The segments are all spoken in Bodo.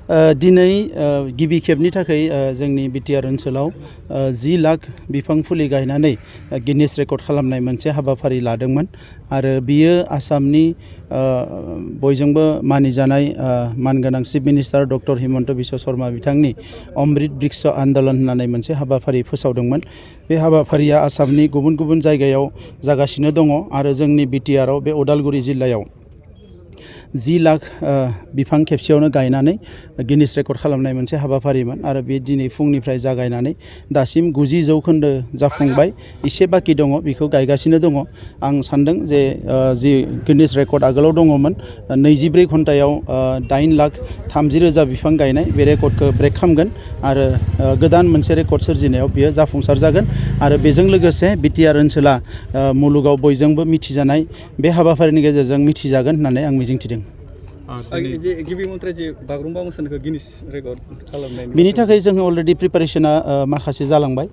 दिनै गिबि खेबनि थाखाय जोंनि बिटिआर ओनसोलाव 10 लाख बिफां फुलि गायनानै गिनिस रेकर्ड खालामनाय मोनसे हाबाफारि लादोंमोन आरो बियो आसामनि बयजोंबो मानिजानाय मानगोनां chief minister doctor Himanta Biswa Sharma बिथांनि अमृत बृक्ष आन्दलन होननानै मोनसे हाबाफारि फोसावदोंमोन। बे हाबाफारिया आसामनि गुबुन गुबुन जायगायाव जागासिनो दङ आरो जोंनि बिटिआरआव बे उदालगुरि जिल्लायाव 10 लाख बिफां खेबसेयावनो गायनानै गिनिस रेकर्ड खालामनाय मोनसे हाबाफारिमोन आरो बे दिनै फुंनिफ्राय जागायनानै दासिम 90% जाफुंबाय, एसे बाखि दङ, बेखौ गायगासिनो दङ। आं सान्दों जे जि गिनिस रेकर्ड आगोलाव दङमोन 24 घन्टायाव 8,30,000 बिफां गायनाय, बे रेकर्डखौ ब्रेक खालामगोन आरो गोदान मोनसे रेकर्ड सोरजिनायाव बियो जाफुंसार जागोन आरो बेजों लोगोसे बिटिआर ओनसोला मुलुगाव बयजोंबो मिथिजानाय बे हाबाफारिनि गेजेरजों मिथिजागोन होननानै आं मिजिंथिदों। बिनि थाखाय जों अलरेडि प्रिपारेशना माखासे जालांबाय।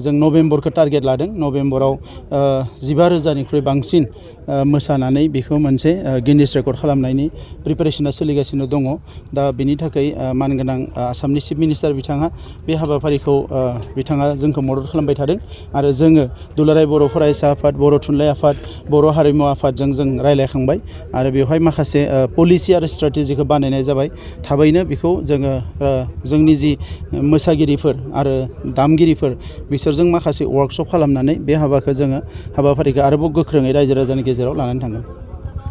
जों नभेम्बरखौ टारगेट लादों। नभेम्बराव 15,000निख्रुइ बांसिन मोसानानै बेखौ मोनसे गिनिस रेकर्ड खालामनायनि प्रिपारेशना सोलिगासिनो दङ। दा बेनि थाखाय मानगोनां आसामनि चिफ मिनिस्टार बिथाङा बे हाबाफारिखौ बिथाङा जोंखौ मदद खालामबाय थादों आरो जोङो दुलाराय बर' फरायसा आफाद, बर' थुनलाइ आफाद, बर' हारिमु आफादजों जों रायलायखांबाय आरो बेवहाय माखासे पलिसि आरो स्ट्रेटेजिखौ बानायनाय जाबाय। थाबैनो बेखौ जोङो जोंनि जि मोसागिरिफोर आरो दामगिरिफोर बिसोरजों माखासे वर्कशप खालामनानै बे हाबाफारिखौ आरोबाव गोख्रोङै रायजो राजानि गेजेराव लानानै थांगोन।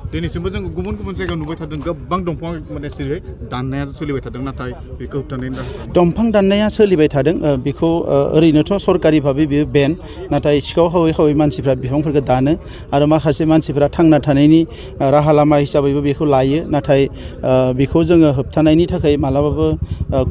दिनैसिमबो जों गुबुन गुबुन जायगायाव नुबाय थादों गोबां दंफां जेरै दाननाया सोलिबाय थादों, नाथाय बेखौ होबथानायनि राहा दंफां दाननाया सोलिबाय थादों। बेखौ ओरैनोथ' सरकारि भाबै बेयो बेन, नाथाय सिखाव खावै खावै मानसिफ्रा बिफांफोरखौ दानो आरो माखासे मानसिफ्रा थांना थानायनि राहा लामा हिसाबैबो बेखौ लायो, नाथाय बेखौ जोङो होबथानायनि थाखाय मालाबाबो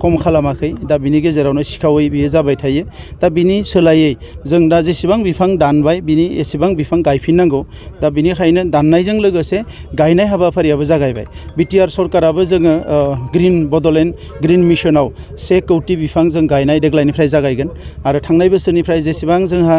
खम खालामाखै। दा बिनि गेजेरावनो सिखावै बियो जाबाय थायो। दा बिनि सोलायै जों दा जेसेबां बिफां दानबाय बिनि एसेबां बिफां गायफिननांगौ। दा बिनिखायनो दाननायजों लोगोसे गायनाय हाबाफारियाबो जागायबाय। बिटिआर सरकाराबो जोङो ग्रिन बड'लेण्ड ग्रिन मिशनाव 1 कौटि बिफां जों गायनाय देग्लायनिफ्राय जागायगोन आरो थांनाय बोसोरनिफ्राय जेसेबां जोंहा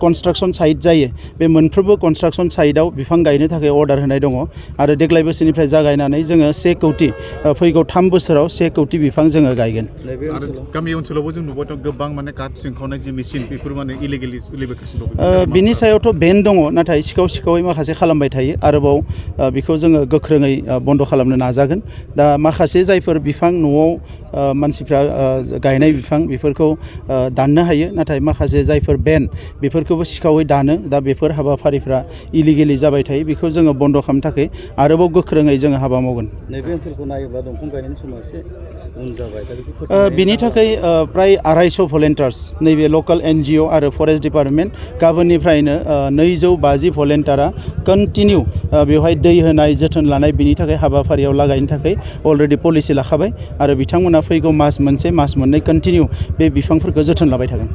कनस्ट्राक्सन साइट जायो बे मोनफ्रोमबो कनस्ट्राक्सन साइटआव बिफां गायनो थाखाय अर्डार होनाय दङ आरो देग्लाय बोसोरनिफ्राय जागायनानै जोङो 1 कौटि, फैगौ 3 बोसोराव 1 कौटि बिफां जोङो गायगोन। आरो गामि ओनसोलावबो जों नुबाय दं गोबां काट सिंखावनाय जि मेसिन बेफोर इलिगेलि सोलिगासिनो दं। बिनि सायावथ' बेन दङ, नाथाय सिखावै माखासे खालामबाय थायो। आरोबाव बेखौ जोङो गोख्रोङै बन्द' खालामनो नाजागोन। दा माखासे जायफोर बिफां न'आव मानसिफ्रा गायनाय बिफां बेफोरखौ दाननो हायो, नाथाय माखासे जायफोर बेन बेफोरखौबो सिखावै दानो। दा बेफोर हाबाफारिफ्रा इलिगेलि जाबाय थायो, बेखौ जोङो बन्द' खालामनो थाखाय आरोबाव गोख्रोङै जोङो हाबा मावगोन। नैबे ओनसोलखौ नायोब्ला दंफां गायनायनि समा एसे उन जाबाय। बिनि थाखाय प्राय 250 भलेन्टियार्स, नैबे लकेल NGO आरो फरेस्ट डिपार्टमेन्ट, गाबोननिफ्रायनो 250 भलेन्टियारा कन्टिनिउ बेवहाय दै होनाय, जोथोन लानाय, बिनि थाखाय हाबाफारियाव लागायनो थाखाय अलरेडि पलिसि लाखाबाय आरो बिथांमोना फैगौ मास मोनसे, मास मोननै कन्टिनिउ बे बिफांफोरखौ जोथोन लाबाय थागोन।